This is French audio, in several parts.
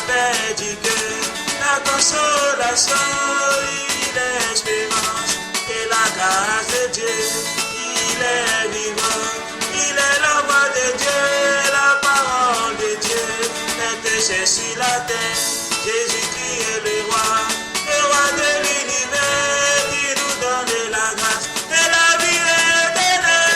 m'avait dit que la consolation, il est l'espérance et la grâce de Dieu, il est vivant, il est l'ombre de Dieu, la parole de Dieu est péché sur la terre. Jésus qui est le roi de l'univers, qui nous donne la grâce et la vie éternelle.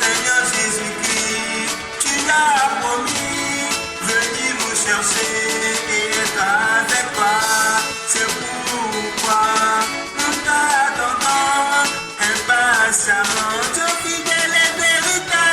Seigneur Jésus-Christ, tu as promis venir nous chercher et être avec toi. C'est pourquoi nous t'attendons impatiemment, Dieu fidèle et véritable.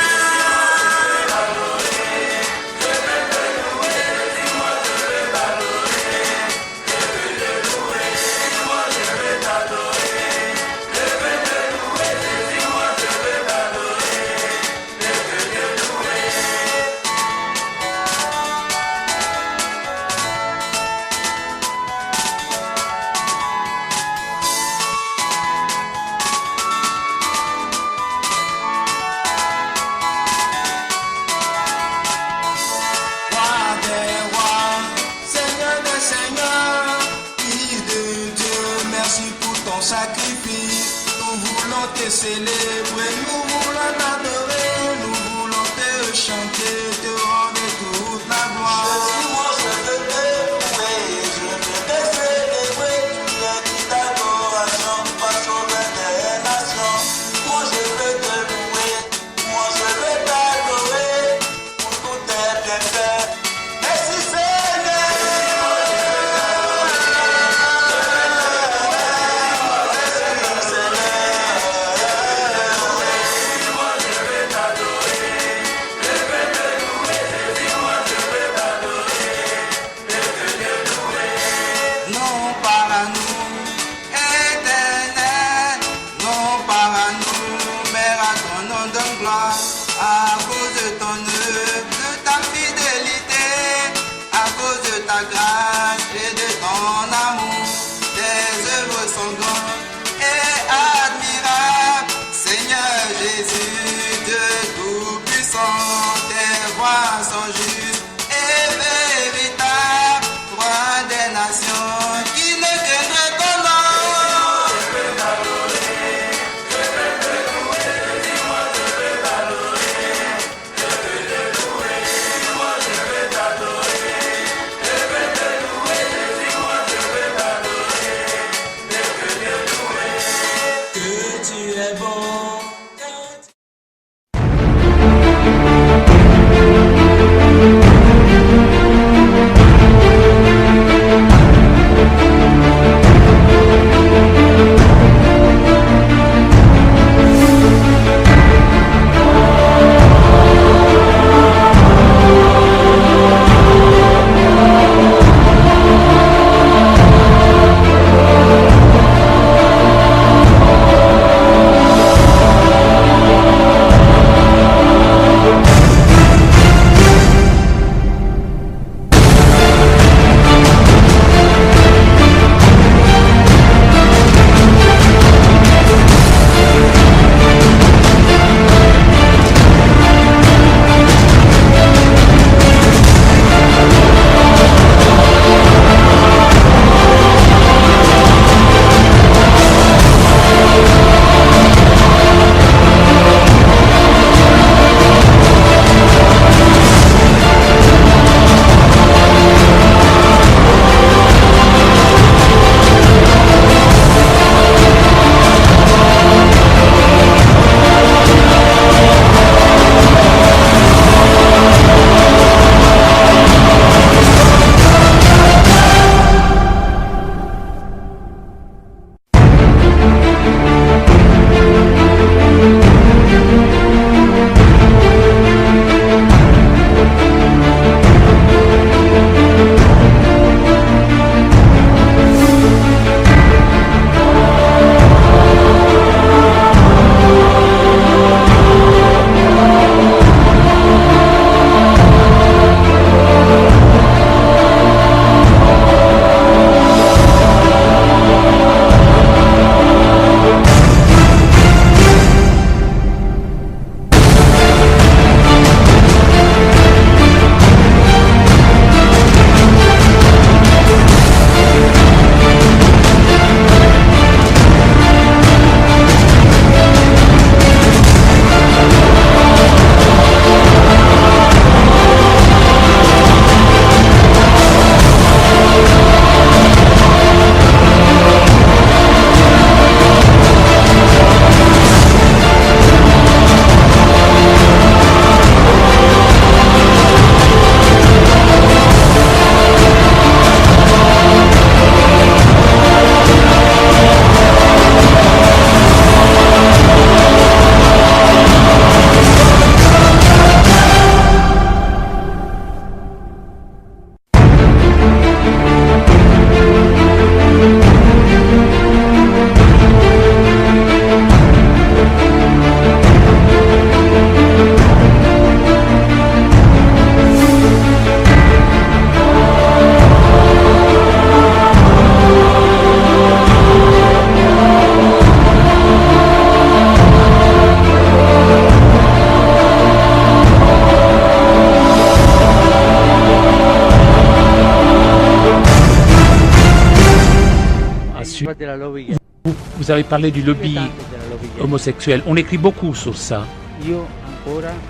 Merci pour ton sacrifice. Nous voulons te célébrer, nous voulons t'adorer, nous voulons te chanter, te rendre toute la gloire. Moi je veux te louer, je veux te célébrer, tu es toute adoration, pas sauveur des nations. Moi je veux te louer, moi je veux t'adorer, pour tout tes bienfaits. Merci Seigneur. À cause de ton œuvre, de ta fidélité, à cause de ta grâce et de ton amour, tes œuvres sont grandes et admirables. Seigneur Jésus, Dieu Tout-Puissant, tes voies sont justes et véritables, roi des nations qui ne craindrait ton nom. Tu es bon. Vous avez parlé du lobby homosexuel. On écrit beaucoup sur ça.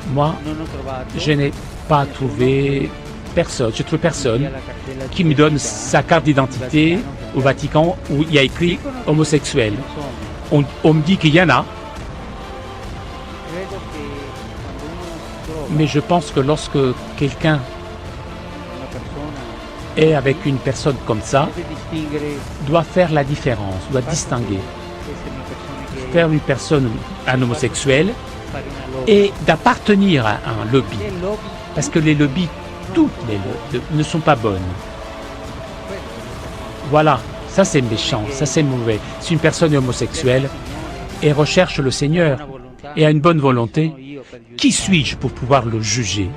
Moi, je n'ai pas trouvé personne, je trouve personne qui me donne sa carte d'identité au Vatican où il y a écrit homosexuel. On me dit qu'il y en a, mais je pense que lorsque quelqu'un est avec une personne comme ça, doit faire la différence, doit distinguer. Faire une personne, un homosexuel, et d'appartenir à un lobby. Parce que les lobbies, toutes les lobbies, ne sont pas bonnes. Voilà, ça c'est méchant, ça c'est mauvais. Si une personne est homosexuelle et recherche le Seigneur et a une bonne volonté, qui suis-je pour pouvoir le juger?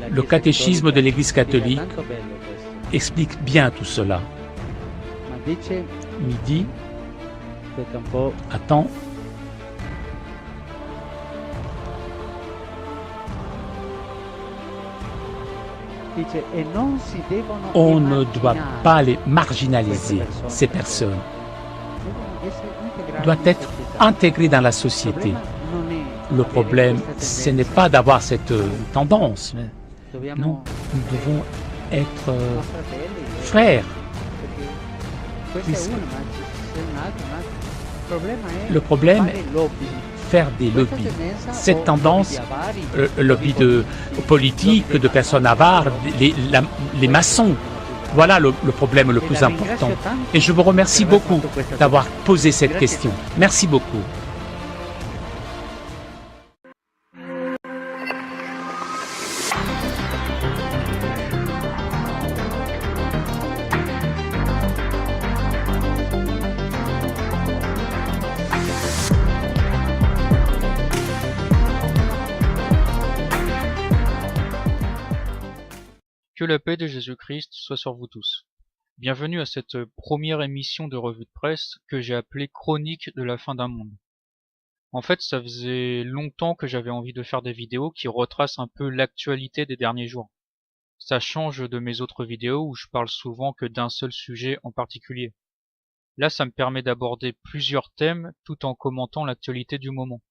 Le catéchisme de l'Église catholique explique bien tout cela. Midi, attends. On ne doit pas les marginaliser, ces personnes. Doivent être intégrées dans la société. Le problème, ce n'est pas d'avoir cette tendance. Non, nous devons être frères. Le problème, faire des lobbies. Cette tendance, lobby de politique, de personnes avares, les maçons, voilà le problème le plus important. Et je vous remercie beaucoup d'avoir posé cette question. Merci beaucoup. Que la paix de Jésus-Christ soit sur vous tous. Bienvenue à cette première émission de revue de presse que j'ai appelée Chronique de la fin d'un monde. En fait, ça faisait longtemps que j'avais envie de faire des vidéos qui retracent un peu l'actualité des derniers jours. Ça change de mes autres vidéos où je parle souvent que d'un seul sujet en particulier. Là, ça me permet d'aborder plusieurs thèmes tout en commentant l'actualité du moment.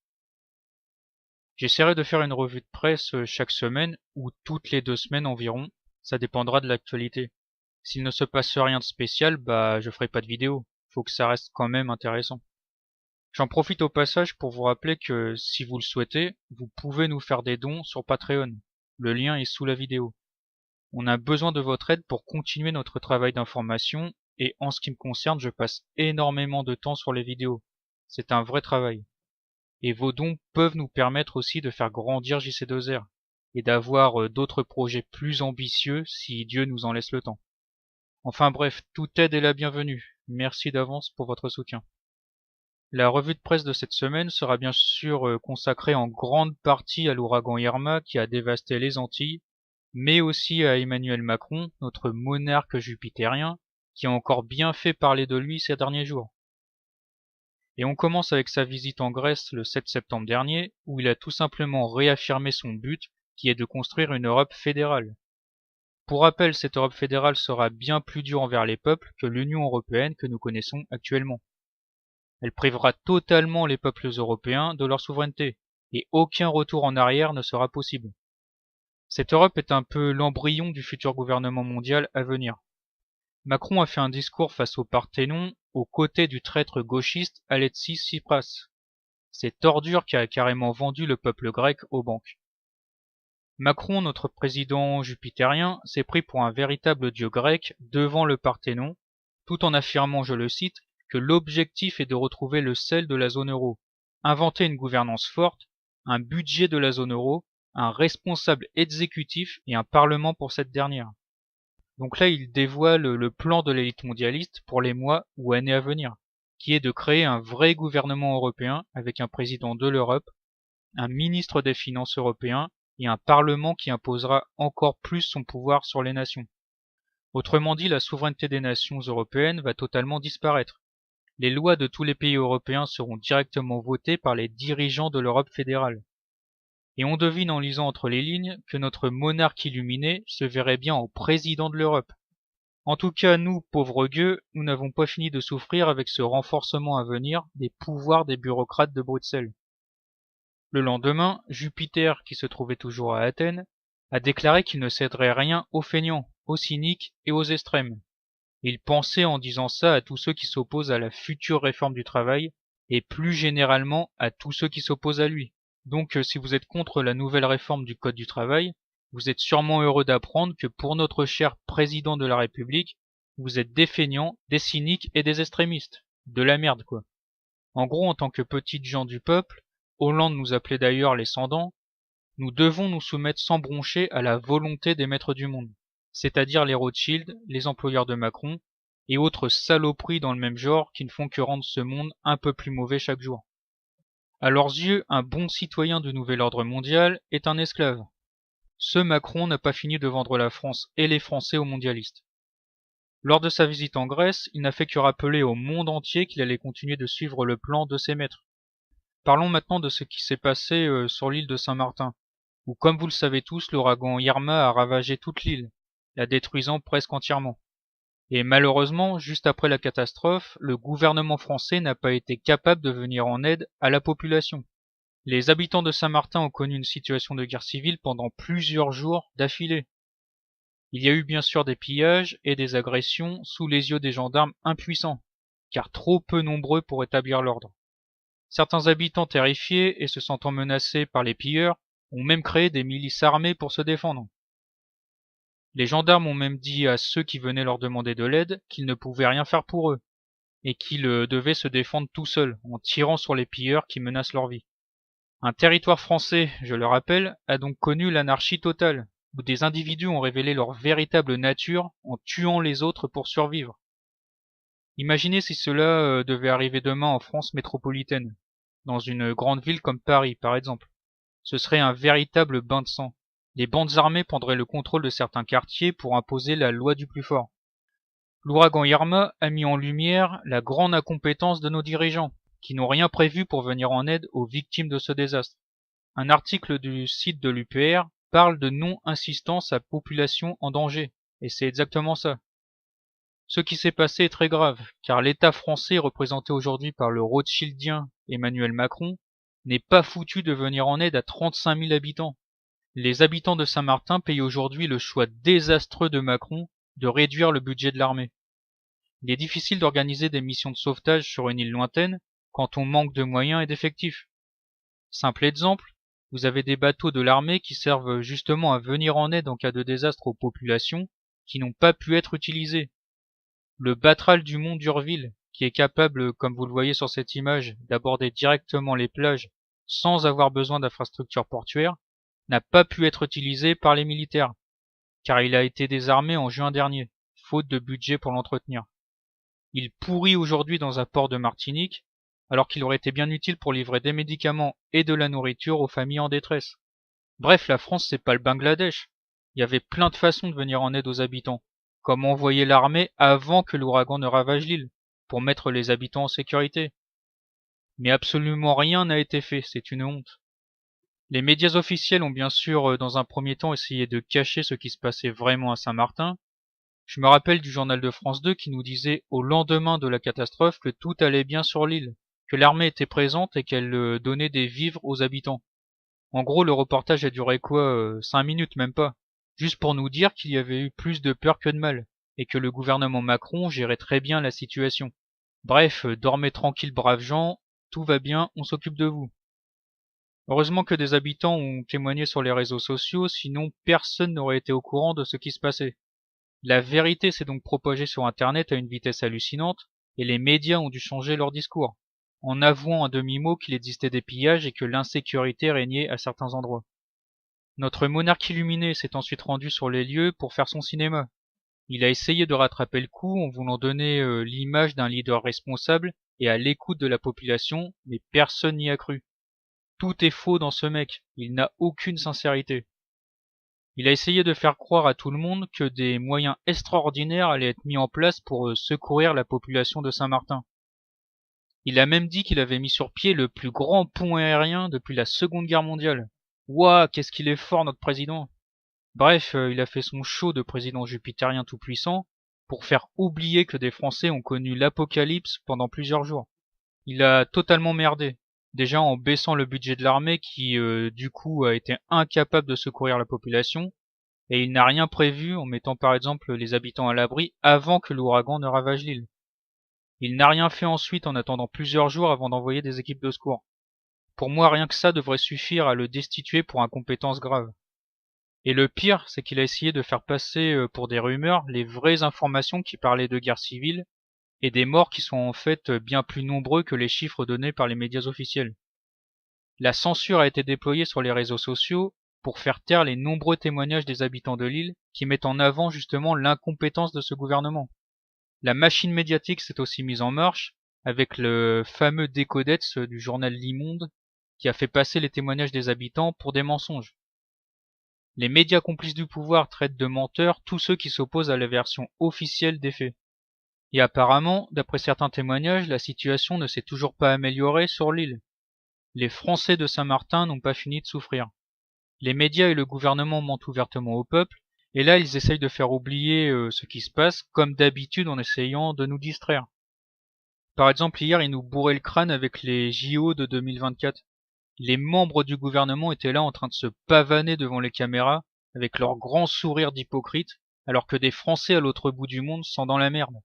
J'essaierai de faire une revue de presse chaque semaine ou toutes les 2 semaines environ. Ça dépendra de l'actualité. S'il ne se passe rien de spécial, je ferai pas de vidéo. Faut que ça reste quand même intéressant. J'en profite au passage pour vous rappeler que, si vous le souhaitez, vous pouvez nous faire des dons sur Patreon. Le lien est sous la vidéo. On a besoin de votre aide pour continuer notre travail d'information, et en ce qui me concerne, je passe énormément de temps sur les vidéos. C'est un vrai travail. Et vos dons peuvent nous permettre aussi de faire grandir JC2R. Et d'avoir d'autres projets plus ambitieux si Dieu nous en laisse le temps. Enfin bref, toute aide est la bienvenue. Merci d'avance pour votre soutien. La revue de presse de cette semaine sera bien sûr consacrée en grande partie à l'ouragan Irma qui a dévasté les Antilles, mais aussi à Emmanuel Macron, notre monarque jupitérien, qui a encore bien fait parler de lui ces derniers jours. Et on commence avec sa visite en Grèce le 7 septembre dernier, où il a tout simplement réaffirmé son but, qui est de construire une Europe fédérale. Pour rappel, cette Europe fédérale sera bien plus dure envers les peuples que l'Union européenne que nous connaissons actuellement. Elle privera totalement les peuples européens de leur souveraineté, et aucun retour en arrière ne sera possible. Cette Europe est un peu l'embryon du futur gouvernement mondial à venir. Macron a fait un discours face au Parthénon, aux côtés du traître gauchiste Alexis Tsipras. Cette ordure qui a carrément vendu le peuple grec aux banques. Macron, notre président jupitérien, s'est pris pour un véritable dieu grec devant le Parthénon, tout en affirmant, je le cite, que l'objectif est de retrouver le sel de la zone euro, inventer une gouvernance forte, un budget de la zone euro, un responsable exécutif et un parlement pour cette dernière. Donc là, il dévoile le plan de l'élite mondialiste pour les mois ou années à venir, qui est de créer un vrai gouvernement européen avec un président de l'Europe, un ministre des Finances européen et un Parlement qui imposera encore plus son pouvoir sur les nations. Autrement dit, la souveraineté des nations européennes va totalement disparaître. Les lois de tous les pays européens seront directement votées par les dirigeants de l'Europe fédérale. Et on devine en lisant entre les lignes que notre monarque illuminé se verrait bien en président de l'Europe. En tout cas, nous, pauvres gueux, nous n'avons pas fini de souffrir avec ce renforcement à venir des pouvoirs des bureaucrates de Bruxelles. Le lendemain, Jupiter, qui se trouvait toujours à Athènes, a déclaré qu'il ne céderait rien aux feignants, aux cyniques et aux extrêmes. Il pensait en disant ça à tous ceux qui s'opposent à la future réforme du travail, et plus généralement à tous ceux qui s'opposent à lui. Donc si vous êtes contre la nouvelle réforme du Code du travail, vous êtes sûrement heureux d'apprendre que pour notre cher président de la République, vous êtes des feignants, des cyniques et des extrémistes. De la merde, quoi. En gros, en tant que petites gens du peuple, Hollande nous appelait d'ailleurs les sans-dents, nous devons nous soumettre sans broncher à la volonté des maîtres du monde, c'est-à-dire les Rothschild, les employeurs de Macron, et autres saloperies dans le même genre qui ne font que rendre ce monde un peu plus mauvais chaque jour. À leurs yeux, un bon citoyen du nouvel ordre mondial est un esclave. Ce Macron n'a pas fini de vendre la France et les Français aux mondialistes. Lors de sa visite en Grèce, il n'a fait que rappeler au monde entier qu'il allait continuer de suivre le plan de ses maîtres. Parlons maintenant de ce qui s'est passé sur l'île de Saint-Martin, où, comme vous le savez tous, l'ouragan Irma a ravagé toute l'île, la détruisant presque entièrement. Et malheureusement, juste après la catastrophe, le gouvernement français n'a pas été capable de venir en aide à la population. Les habitants de Saint-Martin ont connu une situation de guerre civile pendant plusieurs jours d'affilée. Il y a eu bien sûr des pillages et des agressions sous les yeux des gendarmes impuissants, car trop peu nombreux pour établir l'ordre. Certains habitants terrifiés et se sentant menacés par les pilleurs ont même créé des milices armées pour se défendre. Les gendarmes ont même dit à ceux qui venaient leur demander de l'aide qu'ils ne pouvaient rien faire pour eux, et qu'ils devaient se défendre tout seuls en tirant sur les pilleurs qui menacent leur vie. Un territoire français, je le rappelle, a donc connu l'anarchie totale, où des individus ont révélé leur véritable nature en tuant les autres pour survivre. Imaginez si cela devait arriver demain en France métropolitaine, dans une grande ville comme Paris par exemple. Ce serait un véritable bain de sang. Les bandes armées prendraient le contrôle de certains quartiers pour imposer la loi du plus fort. L'ouragan Irma a mis en lumière la grande incompétence de nos dirigeants, qui n'ont rien prévu pour venir en aide aux victimes de ce désastre. Un article du site de l'UPR parle de non-insistance à population en danger, et c'est exactement ça. Ce qui s'est passé est très grave, car l'État français représenté aujourd'hui par le Rothschildien Emmanuel Macron n'est pas foutu de venir en aide à 35 000 habitants. Les habitants de Saint-Martin payent aujourd'hui le choix désastreux de Macron de réduire le budget de l'armée. Il est difficile d'organiser des missions de sauvetage sur une île lointaine quand on manque de moyens et d'effectifs. Simple exemple, vous avez des bateaux de l'armée qui servent justement à venir en aide en cas de désastre aux populations qui n'ont pas pu être utilisés. Le Batral du Mont d'Urville, qui est capable, comme vous le voyez sur cette image, d'aborder directement les plages sans avoir besoin d'infrastructures portuaires, n'a pas pu être utilisé par les militaires, car il a été désarmé en juin dernier, faute de budget pour l'entretenir. Il pourrit aujourd'hui dans un port de Martinique, alors qu'il aurait été bien utile pour livrer des médicaments et de la nourriture aux familles en détresse. Bref, la France c'est pas le Bangladesh. Il y avait plein de façons de venir en aide aux habitants, comme envoyer l'armée avant que l'ouragan ne ravage l'île, pour mettre les habitants en sécurité. Mais absolument rien n'a été fait, c'est une honte. Les médias officiels ont bien sûr dans un premier temps essayé de cacher ce qui se passait vraiment à Saint-Martin. Je me rappelle du journal de France 2 qui nous disait au lendemain de la catastrophe que tout allait bien sur l'île, que l'armée était présente et qu'elle donnait des vivres aux habitants. En gros, le reportage a duré 5 minutes, même pas, juste pour nous dire qu'il y avait eu plus de peur que de mal, et que le gouvernement Macron gérait très bien la situation. Bref, dormez tranquille braves gens, tout va bien, on s'occupe de vous. Heureusement que des habitants ont témoigné sur les réseaux sociaux, sinon personne n'aurait été au courant de ce qui se passait. La vérité s'est donc propagée sur Internet à une vitesse hallucinante, et les médias ont dû changer leur discours, en avouant à demi-mot qu'il existait des pillages et que l'insécurité régnait à certains endroits. Notre monarque illuminé s'est ensuite rendu sur les lieux pour faire son cinéma. Il a essayé de rattraper le coup en voulant donner l'image d'un leader responsable et à l'écoute de la population, mais personne n'y a cru. Tout est faux dans ce mec, il n'a aucune sincérité. Il a essayé de faire croire à tout le monde que des moyens extraordinaires allaient être mis en place pour secourir la population de Saint-Martin. Il a même dit qu'il avait mis sur pied le plus grand pont aérien depuis la Seconde Guerre mondiale. Ouah, qu'est-ce qu'il est fort notre président! Bref, il a fait son show de président jupitérien tout-puissant, pour faire oublier que des Français ont connu l'apocalypse pendant plusieurs jours. Il a totalement merdé. Déjà en baissant le budget de l'armée qui, du coup, a été incapable de secourir la population, et il n'a rien prévu en mettant par exemple les habitants à l'abri avant que l'ouragan ne ravage l'île. Il n'a rien fait ensuite en attendant plusieurs jours avant d'envoyer des équipes de secours. Pour moi, rien que ça devrait suffire à le destituer pour incompétence grave. Et le pire, c'est qu'il a essayé de faire passer pour des rumeurs les vraies informations qui parlaient de guerre civile et des morts qui sont en fait bien plus nombreux que les chiffres donnés par les médias officiels. La censure a été déployée sur les réseaux sociaux pour faire taire les nombreux témoignages des habitants de l'île qui mettent en avant justement l'incompétence de ce gouvernement. La machine médiatique s'est aussi mise en marche avec le fameux Décodex du journal L'Immonde qui a fait passer les témoignages des habitants pour des mensonges. Les médias complices du pouvoir traitent de menteurs tous ceux qui s'opposent à la version officielle des faits. Et apparemment, d'après certains témoignages, la situation ne s'est toujours pas améliorée sur l'île. Les Français de Saint-Martin n'ont pas fini de souffrir. Les médias et le gouvernement mentent ouvertement au peuple, et là ils essayent de faire oublier ce qui se passe, comme d'habitude en essayant de nous distraire. Par exemple, hier, ils nous bourraient le crâne avec les JO de 2024. Les membres du gouvernement étaient là en train de se pavaner devant les caméras, avec leur grand sourire d'hypocrite, alors que des Français à l'autre bout du monde sont dans la merde.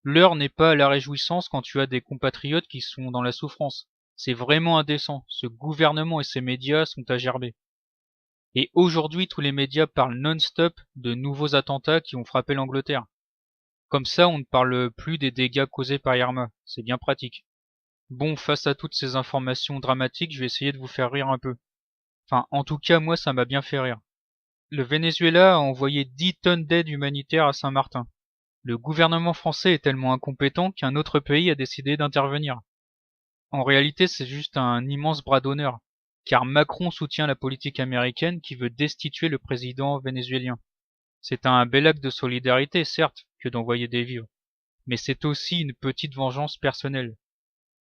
L'heure n'est pas à la réjouissance quand tu as des compatriotes qui sont dans la souffrance. C'est vraiment indécent. Ce gouvernement et ses médias sont à gerber. Et aujourd'hui, tous les médias parlent non-stop de nouveaux attentats qui ont frappé l'Angleterre. Comme ça, on ne parle plus des dégâts causés par Irma. C'est bien pratique. Bon, face à toutes ces informations dramatiques, je vais essayer de vous faire rire un peu. Enfin, en tout cas, moi, ça m'a bien fait rire. Le Venezuela a envoyé 10 tonnes d'aide humanitaire à Saint-Martin. Le gouvernement français est tellement incompétent qu'un autre pays a décidé d'intervenir. En réalité, c'est juste un immense bras d'honneur, car Macron soutient la politique américaine qui veut destituer le président vénézuélien. C'est un bel acte de solidarité, certes, que d'envoyer des vivres, mais c'est aussi une petite vengeance personnelle.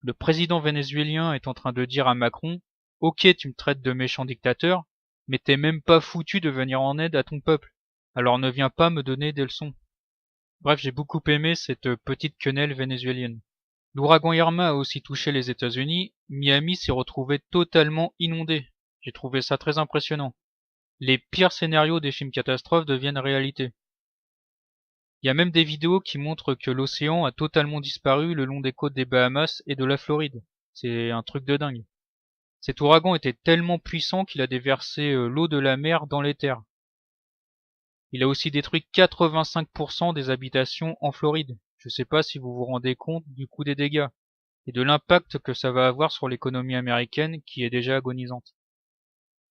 Le président vénézuélien est en train de dire à Macron « Ok, tu me traites de méchant dictateur, mais t'es même pas foutu de venir en aide à ton peuple, alors ne viens pas me donner des leçons. » Bref, j'ai beaucoup aimé cette petite quenelle vénézuélienne. L'ouragan Irma a aussi touché les États-Unis. Miami s'est retrouvé totalement inondé. J'ai trouvé ça très impressionnant. Les pires scénarios des films catastrophes deviennent réalité. Il y a même des vidéos qui montrent que l'océan a totalement disparu le long des côtes des Bahamas et de la Floride. C'est un truc de dingue. Cet ouragan était tellement puissant qu'il a déversé l'eau de la mer dans les terres. Il a aussi détruit 85% des habitations en Floride. Je sais pas si vous vous rendez compte du coût des dégâts et de l'impact que ça va avoir sur l'économie américaine qui est déjà agonisante.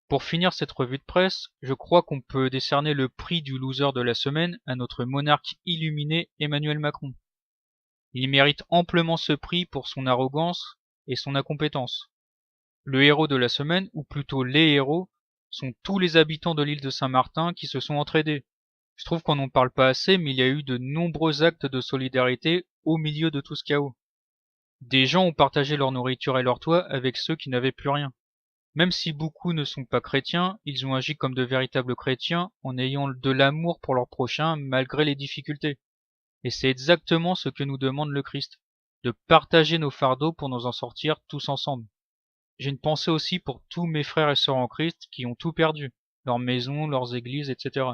Pour finir cette revue de presse, je crois qu'on peut décerner le prix du loser de la semaine à notre monarque illuminé Emmanuel Macron. Il mérite amplement ce prix pour son arrogance et son incompétence. Le héros de la semaine, ou plutôt les héros, sont tous les habitants de l'île de Saint-Martin qui se sont entraidés. Je trouve qu'on n'en parle pas assez, mais il y a eu de nombreux actes de solidarité au milieu de tout ce chaos. Des gens ont partagé leur nourriture et leur toit avec ceux qui n'avaient plus rien. Même si beaucoup ne sont pas chrétiens, ils ont agi comme de véritables chrétiens en ayant de l'amour pour leur prochain malgré les difficultés. Et c'est exactement ce que nous demande le Christ, de partager nos fardeaux pour nous en sortir tous ensemble. J'ai une pensée aussi pour tous mes frères et sœurs en Christ qui ont tout perdu, leurs maisons, leurs églises, etc.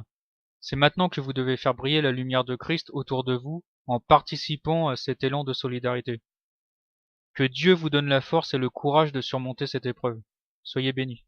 C'est maintenant que vous devez faire briller la lumière de Christ autour de vous en participant à cet élan de solidarité. Que Dieu vous donne la force et le courage de surmonter cette épreuve. Soyez bénis.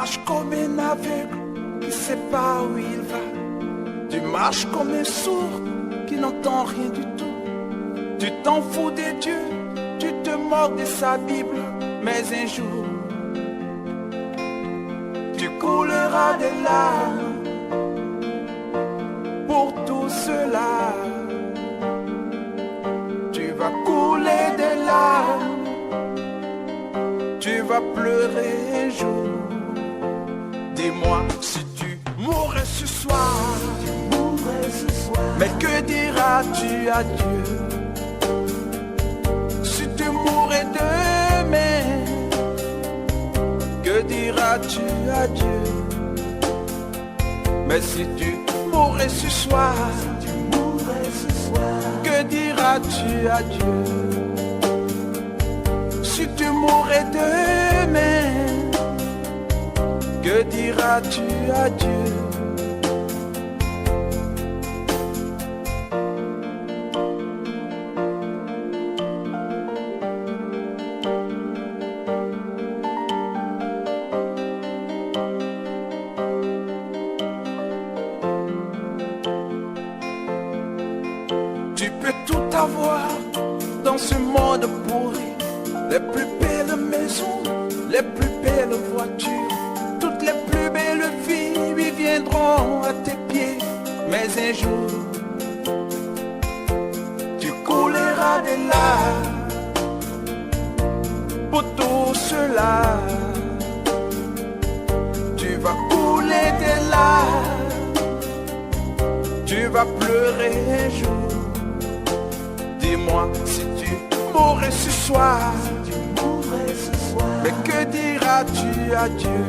marches comme un aveugle qui sait pas où il va. Tu marches comme un sourd qui n'entend rien du tout. Tu t'en fous des dieux, tu te moques de sa Bible. Mais un jour, tu couleras des larmes pour tout cela. Tu vas couler des larmes, tu vas pleurer un jour. Dis-moi si tu mourrais ce soir, mais que diras-tu à Dieu? Si tu mourrais demain, que diras-tu à Dieu? Mais si tu mourrais ce soir, que diras-tu à Dieu? Si tu mourrais demain, que diras-tu à Dieu? Tu peux tout avoir dans ce monde pourri, les plus belles maisons, les plus belles voitures, toutes les plus belles filles lui viendront à tes pieds. Mais un jour, tu couleras des larmes pour tout cela. Tu vas couler des larmes, tu vas pleurer un jour. Dis-moi si tu mourrais ce soir, mais que diras-tu à Dieu?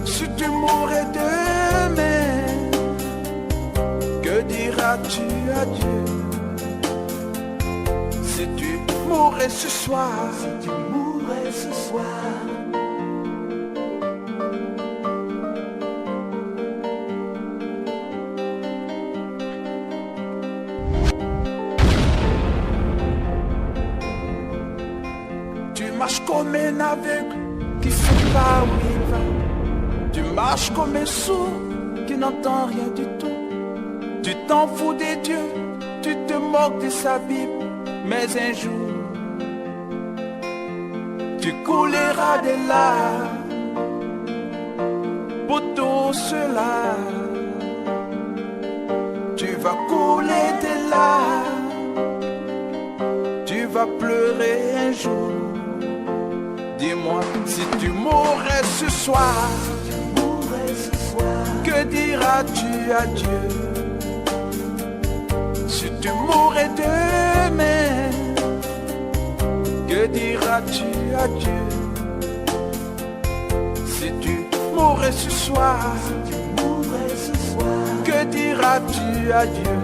Si tu mourrais demain, que diras-tu à Dieu? Si tu mourrais ce soir, tu marches comme un aveugle qui sait pas où il va. Tu marches comme un sourd qui n'entend rien du tout. Tu t'en fous des dieux, tu te moques de sa Bible. Mais un jour, tu couleras des larmes pour tout cela. Tu vas couler des larmes, tu vas pleurer un jour. Dis-moi si tu mourrais ce soir, que diras-tu à Dieu? Si tu mourrais demain, que diras-tu à Dieu? Si tu mourrais ce soir, que diras-tu à Dieu?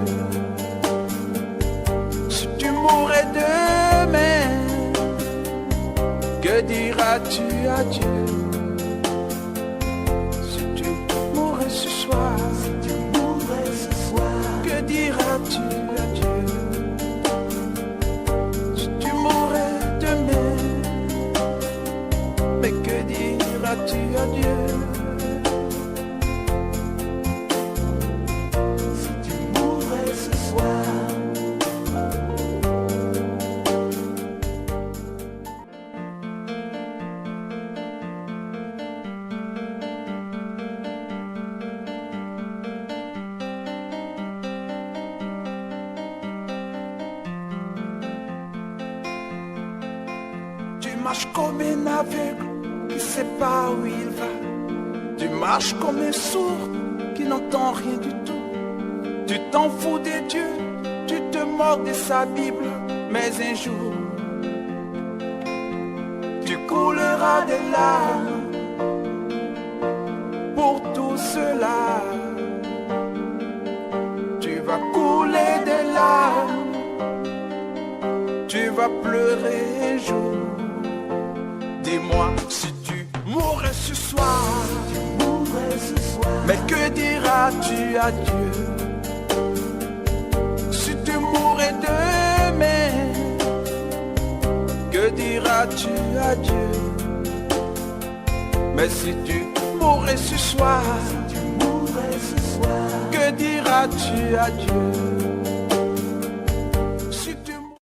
Si tu mourrais demain, que diras-tu à Dieu? Si tu mourrais ce soir, que diras-tu à Dieu? Si tu mourrais demain, mais que diras-tu à Dieu? Si tu mourrais ce soir. Tu marches comme un aveugle qui sait pas où il va. Tu marches comme un sourd qui n'entend rien du tout. Tu t'en fous des dieux, tu te moques de sa Bible. Mais un jour, tu couleras des larmes pour tout cela. Tu vas couler des larmes, tu vas pleurer un jour. Dis-moi si tu mourrais ce soir, mais que diras-tu à Dieu? Si tu mourrais demain, que diras-tu à Dieu? Mais si tu mourrais ce soir, que diras-tu à Dieu?